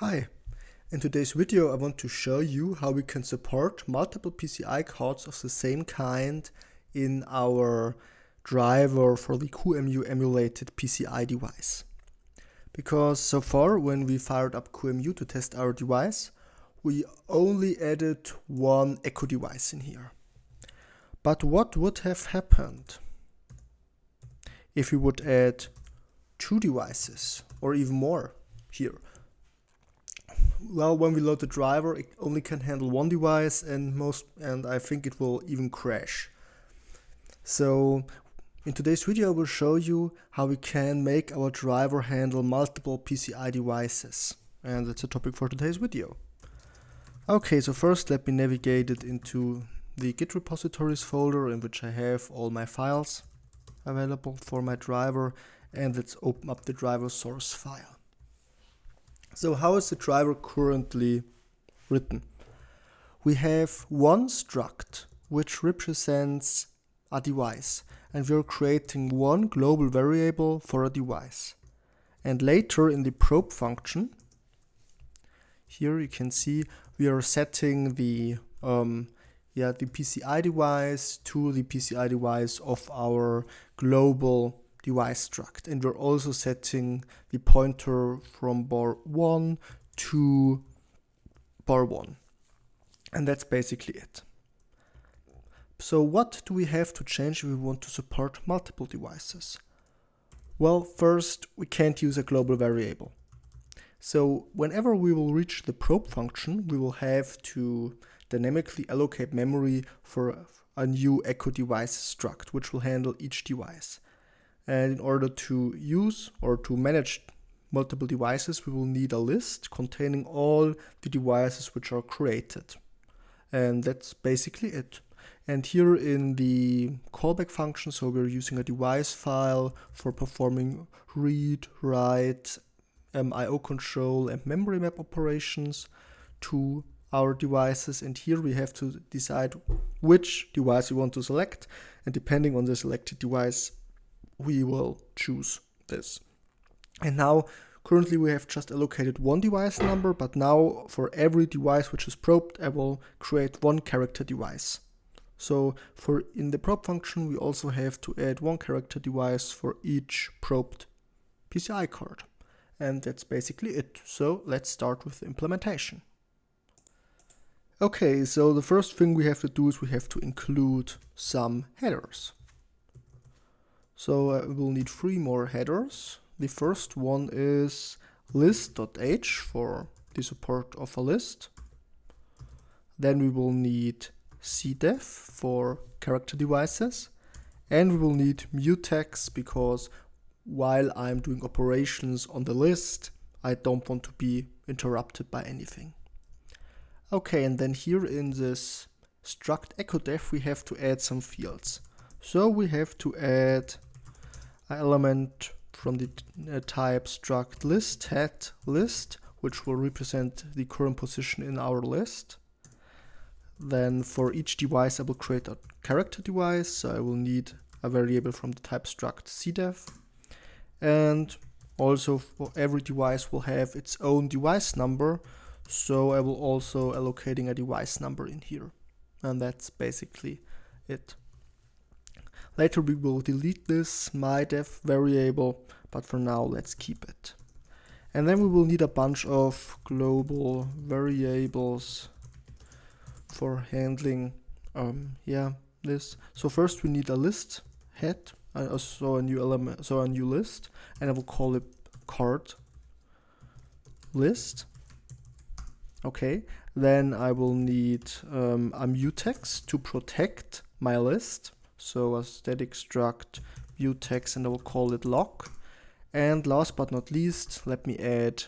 Hi, in today's video I want to show you how we can support multiple PCI cards of the same kind in our driver for the qemu emulated PCI device. Because so far when we fired up qemu to test our device, we only added one echo device in here. But what would have happened if we would add two devices or even more here? Well, when we load the driver, it only can handle one device and I think it will even crash. So in today's video I will show you how we can make our driver handle multiple PCI devices, and that's the topic for today's video. Okay, so first let me navigate it into the Git repositories folder in which I have all my files available for my driver, and let's open up the driver source file. So how is the driver currently written? We have one struct which represents a device, and we're creating one global variable for a device. And later in the probe function, here you can see we are setting the PCI device to the PCI device of our global device struct, and we're also setting the pointer from bar 1 to bar 1, and that's basically it. So what do we have to change if we want to support multiple devices? Well, first, we can't use a global variable. So whenever we will reach the probe function, we will have to dynamically allocate memory for a new echo device struct, which will handle each device. And in order to use or to manage multiple devices, we will need a list containing all the devices which are created. And that's basically it. And here in the callback function, so we're using a device file for performing read, write, I/O control and memory map operations to our devices. And here we have to decide which device we want to select. And depending on the selected device, we will choose this. And now currently we have just allocated one device number, but now for every device which is probed, I will create one character device. So in the probe function, we also have to add one character device for each probed PCI card. And that's basically it. So let's start with the implementation. Okay, so the first thing we have to do is we have to include some headers. So we'll need 3 more headers. The first one is list.h for the support of a list. Then we will need cdev for character devices. And we will need mutex because while I'm doing operations on the list, I don't want to be interrupted by anything. Okay, and then here in this struct echodev we have to add some fields. So we have to add an element from the type struct list head list, which will represent the current position in our list. Then for each device I will create a character device, so I will need a variable from the type struct cdev. And also for every device will have its own device number, so I will also allocating a device number in here. And that's basically it. Later we will delete this mydev variable, but for now let's keep it. And then we will need a bunch of global variables for handling this. So first we need a list head, so a new element, so a new list, and I will call it card list. Okay, then I will need a mutex to protect my list. So a static struct mutex, and I will call it lock. And last but not least, let me add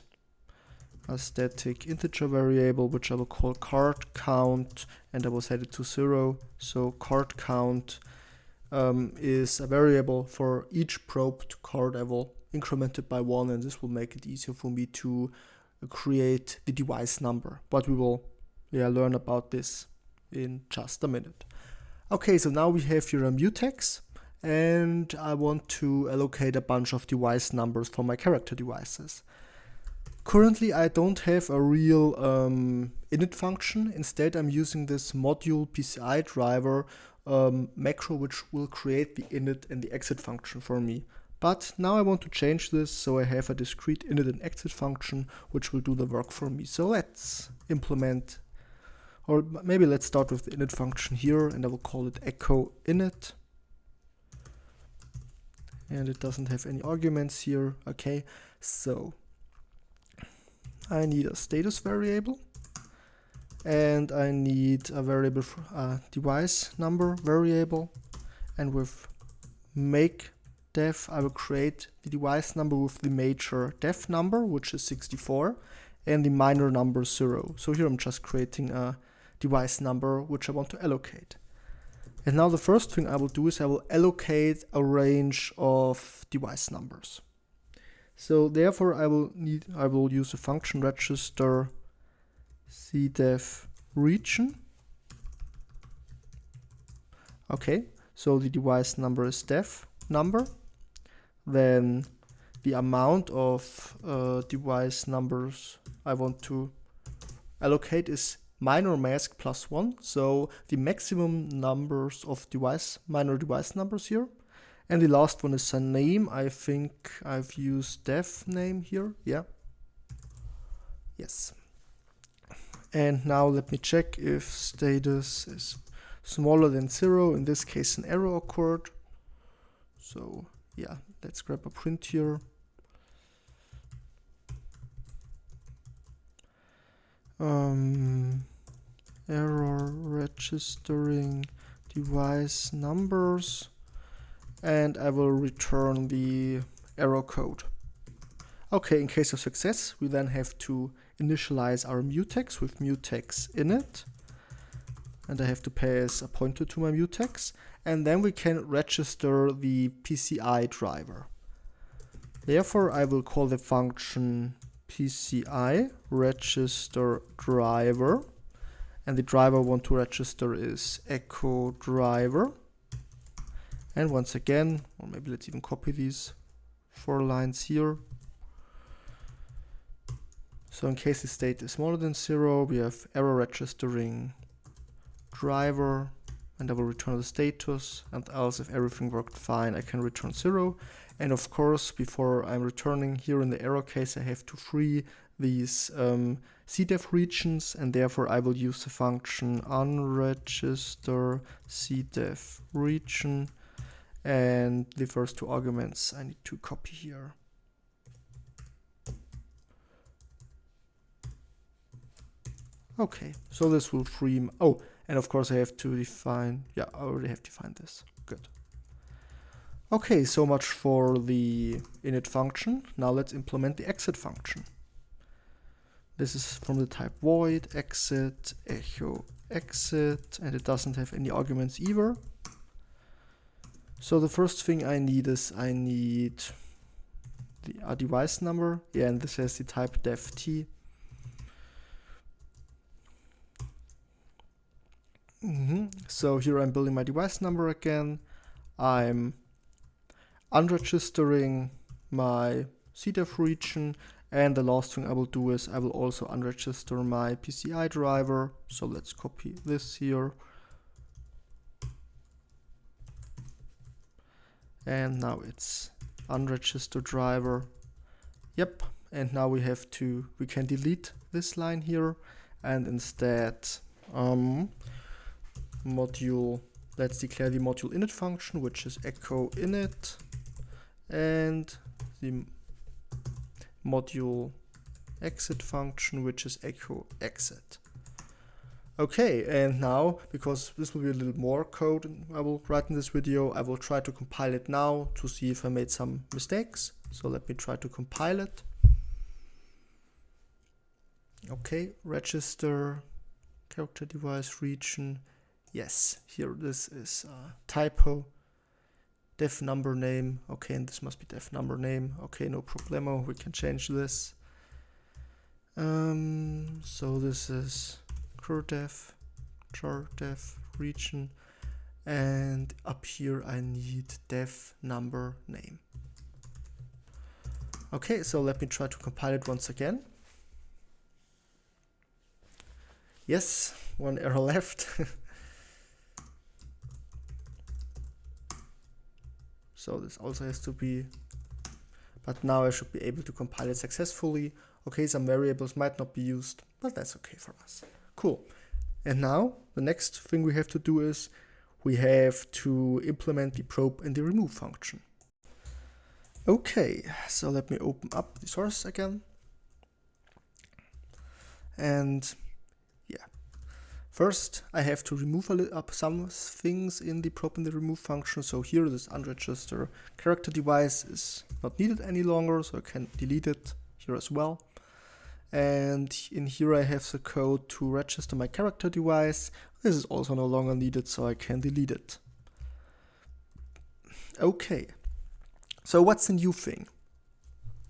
a static integer variable which I will call card count, and I will set it to 0. So card count is a variable for each probed card. I will increment it by 1, and this will make it easier for me to create the device number. But we will learn about this in just a minute. Okay, so now we have here a mutex, and I want to allocate a bunch of device numbers for my character devices. Currently, I don't have a real init function. Instead, I'm using this module PCI driver macro, which will create the init and the exit function for me. But now I want to change this, so I have a discrete init and exit function, which will do the work for me. So let's implement, or maybe let's start with the init function here, and I will call it echo init. And it doesn't have any arguments here. Okay, so I need a status variable, and I need a variable for a device number variable, and with make def I will create the device number with the major def number, which is 64, and the minor number 0. So here I'm just creating a device number which I want to allocate. And now the first thing I will do is I will allocate a range of device numbers. So therefore I will use a function register cdev region. Okay, so the device number is def number. Then the amount of device numbers I want to allocate is minor mask plus 1. So the maximum numbers of minor device numbers here. And the last one is a name. I think I've used def name here. Yeah. Yes. And now let me check if status is smaller than 0. In this case, an error occurred. So yeah, let's grab a print here. Error registering device numbers, and I will return the error code. Okay, in case of success, we then have to initialize our mutex with mutex init, and I have to pass a pointer to my mutex, and then we can register the PCI driver. Therefore, I will call the function PCI register driver, and the driver I want to register is echo driver. And once again, or maybe let's even copy these 4 lines here. So in case the state is smaller than 0, we have error registering driver, and I will return the status, and else if everything worked fine, I can return 0. And of course, before I'm returning here in the error case, I have to free these cdev regions, and therefore I will use the function unregister cdev region, and the first 2 arguments I need to copy here. Okay, so this will free, oh, and of course I have to define, yeah, I already have defined this, good. Okay, so much for the init function. Now let's implement the exit function. This is from the type void exit echo exit, and it doesn't have any arguments either. So the first thing I need is I need a device number. Yeah, and this has the type def-t. So here I'm building my device number again. I'm unregistering my cdev region, and the last thing I will do is I will also unregister my PCI driver. So let's copy this here. And now it's unregistered driver. Yep, and now we can delete this line here, and instead let's declare the module init function, which is echo init, and the module exit function, which is echo exit. Okay, and now, because this will be a little more code I will write in this video, I will try to compile it now to see if I made some mistakes. So let me try to compile it. Okay, register, character device region. Yes, here this is a typo. Def number name. Okay, and this must be def number name. Okay, no problemo. We can change this. So this is curdev, char def region, and up here I need def number name. Okay, so let me try to compile it once again. Yes, one error left. So this also has to be, but now I should be able to compile it successfully. Okay, some variables might not be used, but that's okay for us. Cool. And now the next thing we have to do is we have to implement the probe and the remove function. Okay, so let me open up the source again. And yeah, first I have to remove some things in the probe and the remove function. So here this unregistered character device is not needed any longer, so I can delete it here as well. And in here I have the code to register my character device. This is also no longer needed, so I can delete it. Okay, so what's the new thing?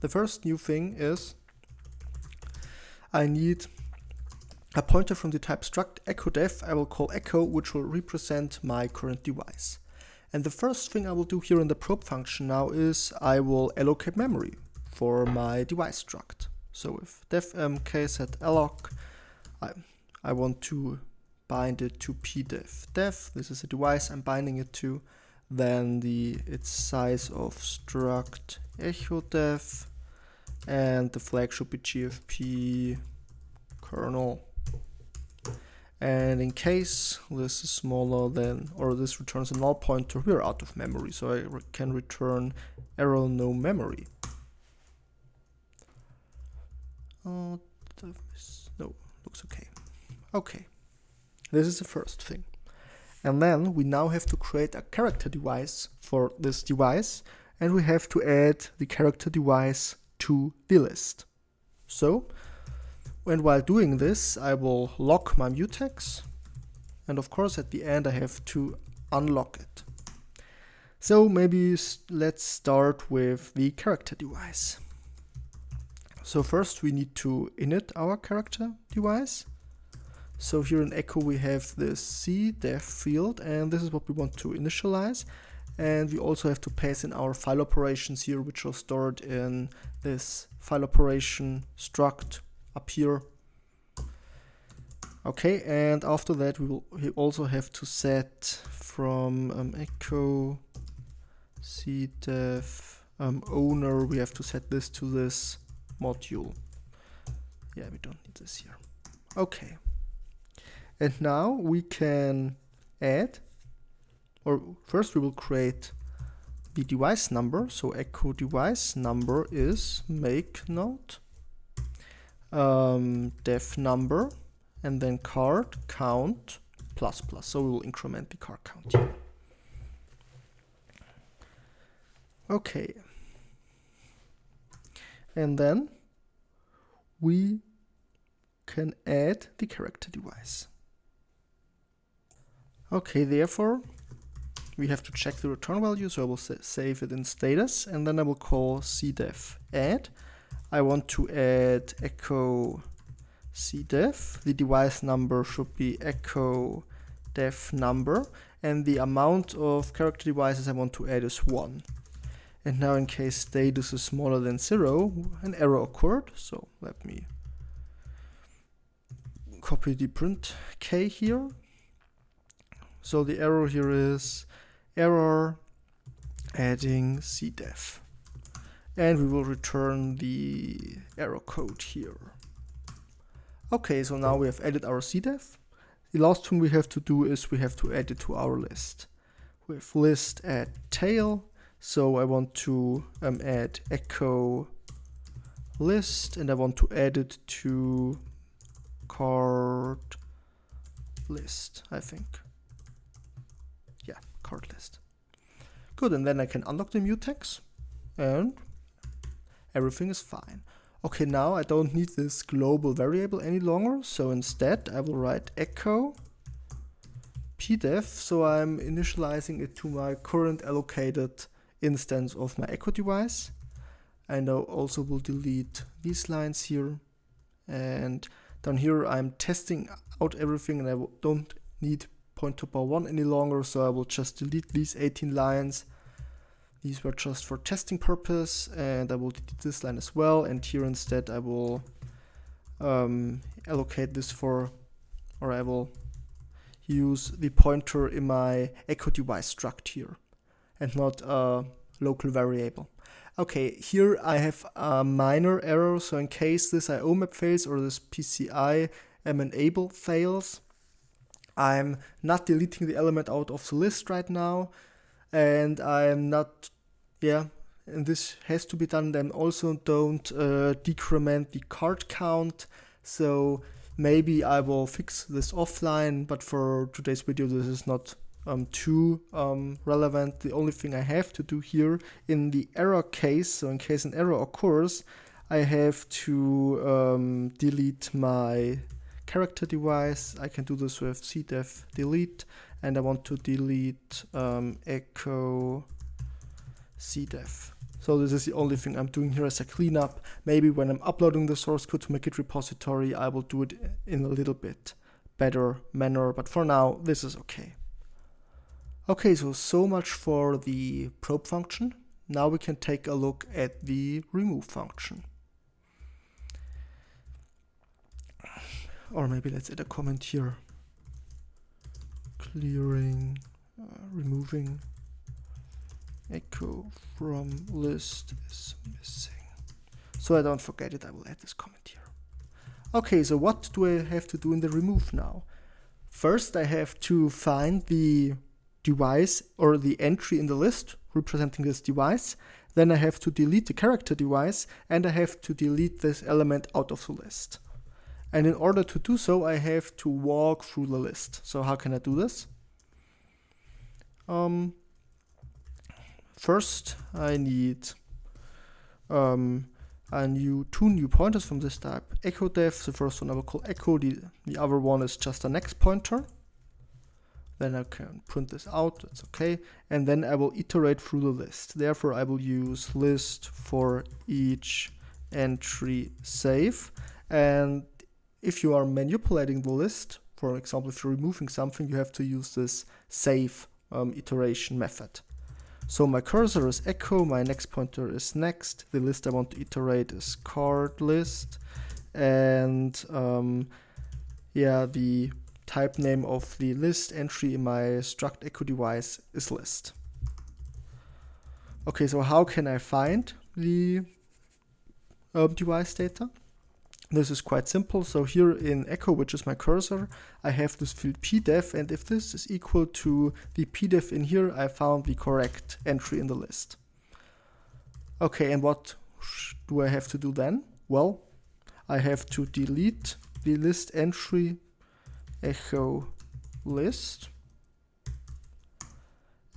The first new thing is I need a pointer from the type struct echodev I will call echo, which will represent my current device. And the first thing I will do here in the probe function now is I will allocate memory for my device struct. So with dev set alloc, I want to bind it to pdev dev. This is a device I'm binding it to. Then its size of struct echodev, and the flag should be gfp kernel. And in case this is smaller than, or this returns a null pointer, we are out of memory, so I can return error no memory. No, looks okay. Okay, this is the first thing. And then we now have to create a character device for this device, and we have to add the character device to the list. So, and while doing this, I will lock my mutex, and of course at the end I have to unlock it. So maybe let's start with the character device. So first we need to init our character device. So here in echo we have this cdev field, and this is what we want to initialize. And we also have to pass in our file operations here, which are stored in this file operation struct up here. Okay, and after that we also have to set from echo cdev owner, we have to set this to this module. Yeah, we don't need this here. Okay. And now we can add, or first we will create the device number. So echo device number is make node def number, and then card count plus plus. So we will increment the card count here. Okay. And then we can add the character device. Okay, therefore we have to check the return value, so I will save it in status, and then I will call cdev add. I want to add echo cdev. The device number should be echo dev number, and the amount of character devices I want to add is 1. And now in case status is smaller than 0, an error occurred. So let me copy the print k here. So the error here is error adding cdev. And we will return the error code here. Okay, so now we have added our cdev. The last thing we have to do is we have to add it to our list. With list add tail. So I want to add echo list, and I want to add it to card list, I think. Yeah, card list. Good, and then I can unlock the mutex, and everything is fine. Okay, now I don't need this global variable any longer, so instead I will write echo pdev, so I'm initializing it to my current allocated instance of my echo device. And I also will delete these lines here, and down here I'm testing out everything, and I don't need pointer bar 1 any longer, so I will just delete these 18 lines. These were just for testing purpose, and I will delete this line as well, and here instead I will allocate this for or I will use the pointer in my Echodevice struct here and not a local variable. Okay, here I have a minor error, so in case this IO map fails or this PCI enable fails, I'm not deleting the element out of the list right now, and I'm not, and this has to be done. Then also don't decrement the card count, so maybe I will fix this offline, but for today's video this is not too relevant. The only thing I have to do here in the error case, so in case an error occurs, I have to delete my character device. I can do this with cdev delete, and I want to delete echo cdev. So this is the only thing I'm doing here as a cleanup. Maybe when I'm uploading the source code to my Git repository, I will do it in a little bit better manner, but for now, this is okay. Okay, so much for the probe function. Now we can take a look at the remove function. Or maybe let's add a comment here. Clearing, removing echo from list is missing. So I don't forget it, I will add this comment here. Okay, so what do I have to do in the remove now? First, I have to find the device or the entry in the list representing this device. Then I have to delete the character device, and I have to delete this element out of the list. And in order to do so, I have to walk through the list. So how can I do this? First, I need two new pointers from this type, Echodev. The first one I will call echo, the other one is just a next pointer. Then I can print this out, that's okay. And then I will iterate through the list. Therefore, I will use list for each entry save. And if you are manipulating the list, for example, if you're removing something, you have to use this save iteration method. So my cursor is echo, my next pointer is next, the list I want to iterate is card list, and the type name of the list entry in my struct Echodevice is list. Okay, so how can I find the device data? This is quite simple. So here in echo, which is my cursor, I have this field pdev, and if this is equal to the pdev in here, I found the correct entry in the list. Okay, and what do I have to do then? Well, I have to delete the list entry echo list,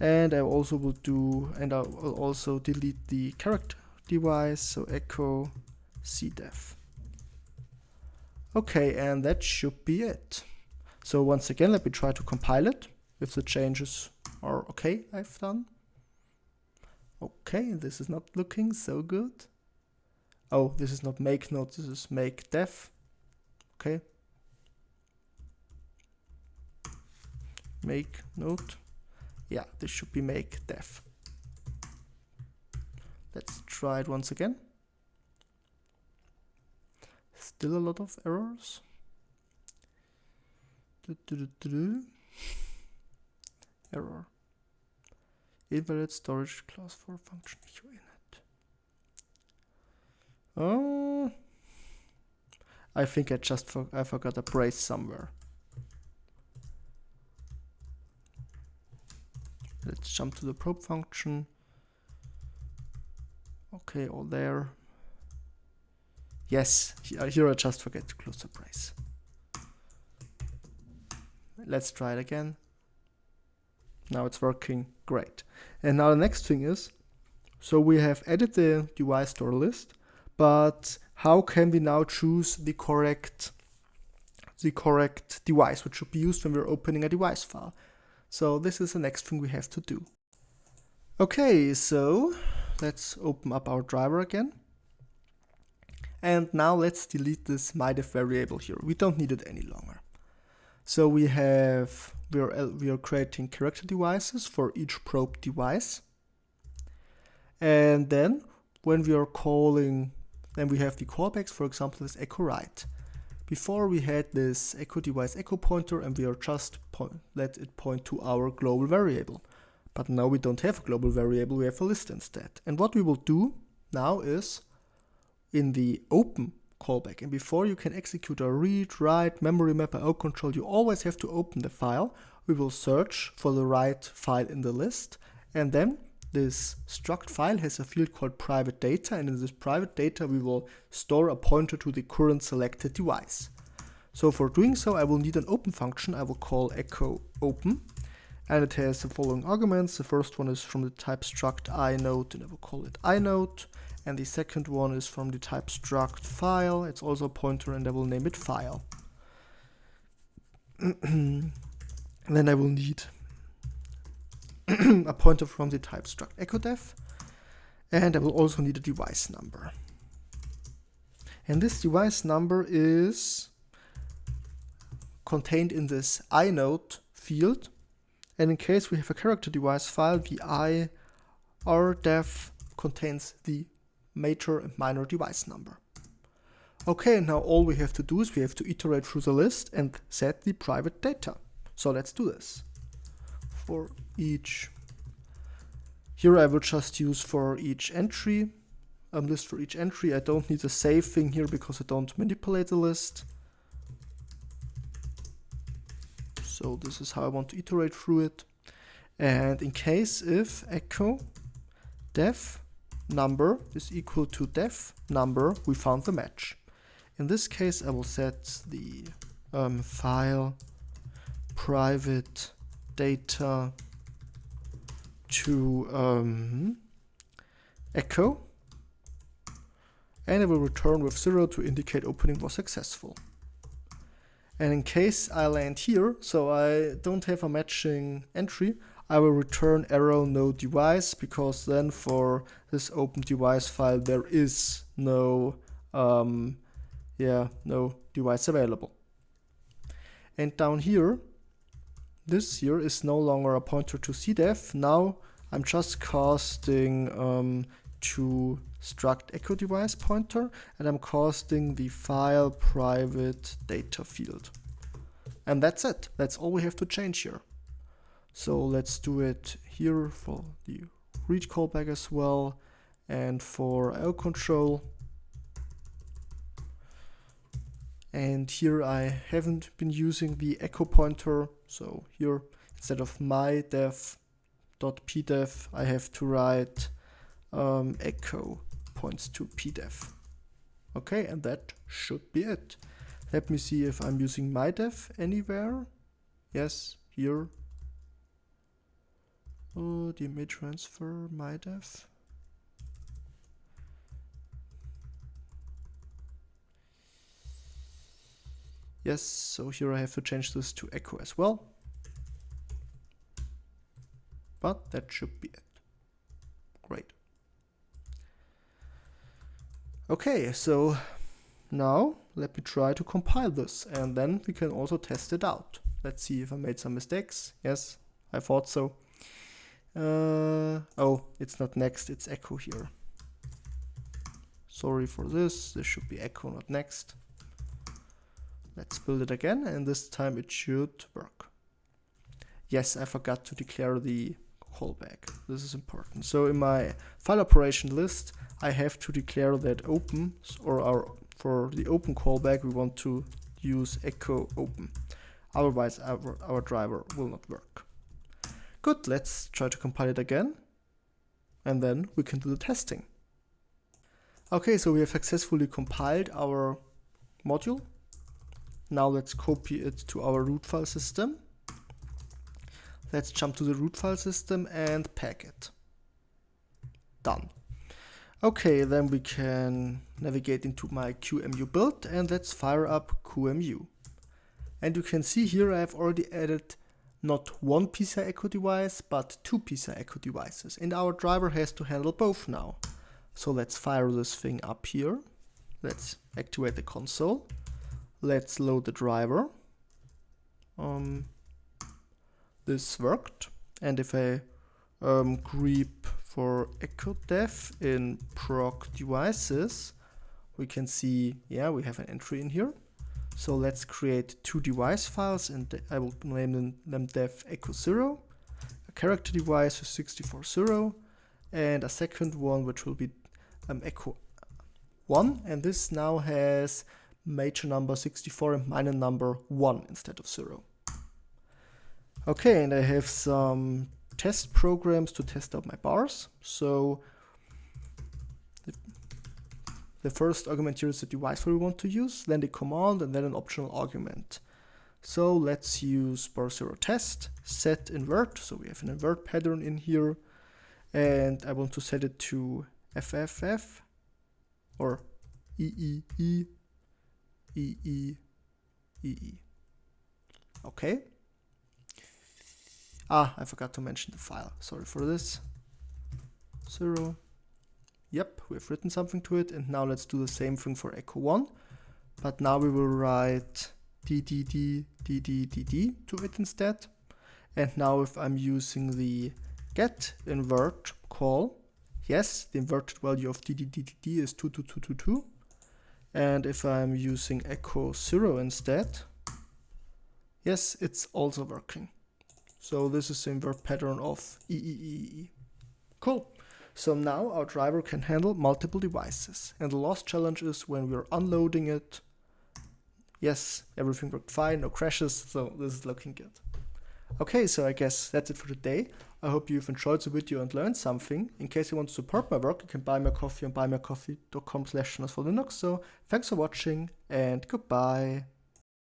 and I also will delete the character device, so echo cdev. Okay, and that should be it. So once again, let me try to compile it, if the changes are okay I've done. Okay, this is not looking so good. Oh, this is not make node, this is make dev. Okay. Make node. Yeah, this should be make dev. Let's try it once again. Still a lot of errors. Error. Invalid storage class for function init. Oh, I think I forgot a brace somewhere. Let's jump to the probe function. Okay, all there. Yes, here I just forget to close the brace. Let's try it again. Now it's working great. And now the next thing is, so we have added the device to our list, but how can we now choose the correct device which should be used when we're opening a device file? So this is the next thing we have to do. Okay, so let's open up our driver again. And now let's delete this myDev variable here. We don't need it any longer. So we are creating character devices for each probe device. And then when we are calling, then we have the callbacks, for example, this echo write. Before we had this Echodevice echo pointer and we are just let it point to our global variable. But now we don't have a global variable, we have a list instead. And what we will do now is in the open callback, and before you can execute a read, write, memory map, or out control, you always have to open the file. We will search for the right file in the list, and then this struct file has a field called private data, and in this private data we will store a pointer to the current selected device. So for doing so, I will need an open function. I will call echo open, and it has the following arguments. The first one is from the type struct inode, and I will call it inode. And the second one is from the type struct file. It's also a pointer, and I will name it file. And then I will need a pointer from the type struct Echodev, and I will also need a device number. And this device number is contained in this inode field. And in case we have a character device file, the pci-echodev contains the major and minor device number. Okay, now all we have to do is we have to iterate through the list and set the private data. So let's do this. For each, here I will just use for each entry, list for each entry. I don't need a save thing here because I don't manipulate the list. So this is how I want to iterate through it. And in case if echo dev number is equal to dev number, we found the match. In this case, I will set the file private data to echo, and I will return with 0 to indicate opening was successful. And in case I land here, so I don't have a matching entry, I will return error no device, because then for this open device file there is no no device available. And down here, this here is no longer a pointer to cdev. Now I'm just casting to struct Echodevice pointer, and I'm casting the file private data field. And that's it. That's all we have to change here. So let's do it here for the read callback as well, and for out control. And here I haven't been using the echo pointer, so here instead of my dev.pdev I have to write echo points to pdev. Okay, and that should be it. Let me see if I'm using my dev anywhere. Yes, here. Oh, the image transfer, my dev. Yes, so here I have to change this to echo as well. But that should be it. Great. Okay, so now let me try to compile this, and then we can also test it out. Let's see if I made some mistakes. Yes, I thought so. Oh, it's not next, it's echo here. Sorry for this. This should be echo, not next. Let's build it again, and this time it should work. Yes, I forgot to declare the callback. This is important. So in my file operation list, I have to declare that open, or for the open callback, we want to use echo open. Otherwise, our driver will not work. Good, let's try to compile it again, and then we can do the testing. Okay, so we have successfully compiled our module. Now let's copy it to our root file system. Let's jump to the root file system and pack it. Done. Okay, then we can navigate into my qemu build, and let's fire up qemu. And you can see here I have already added not one PCI Echo device, but two PCI Echo devices. And our driver has to handle both now. So let's fire this thing up here. Let's activate the console. Let's load the driver. This worked. And if I grep for Echodev in proc devices, we can see, yeah, we have an entry in here. So let's create two device files, and I will name them dev echo 0, a character device with 64.0, and a second one which will be echo 1, and this now has major number 64 and minor number 1 instead of 0. Okay, and I have some test programs to test out my bars. So the first argument here is the device we want to use, then the command, and then an optional argument. So let's use bar0 test, set invert, so we have an invert pattern in here, and I want to set it to FFF, or EEE, EE. Okay. I forgot to mention the file. Sorry for this. 0. Yep, we've written something to it, and now let's do the same thing for echo 1. But now we will write ddd to it instead. And now if I'm using the get invert call, yes, the inverted value of ddd is 22222. And if I'm using echo 0 instead, yes, it's also working. So this is the invert pattern of EEE. Cool. So now our driver can handle multiple devices. And the last challenge is when we're unloading it. Yes, everything worked fine, no crashes, so this is looking good. Okay, so I guess that's it for today. I hope you've enjoyed the video and learned something. In case you want to support my work, you can buy me a coffee on buymeacoffee.com/linux. So thanks for watching and goodbye.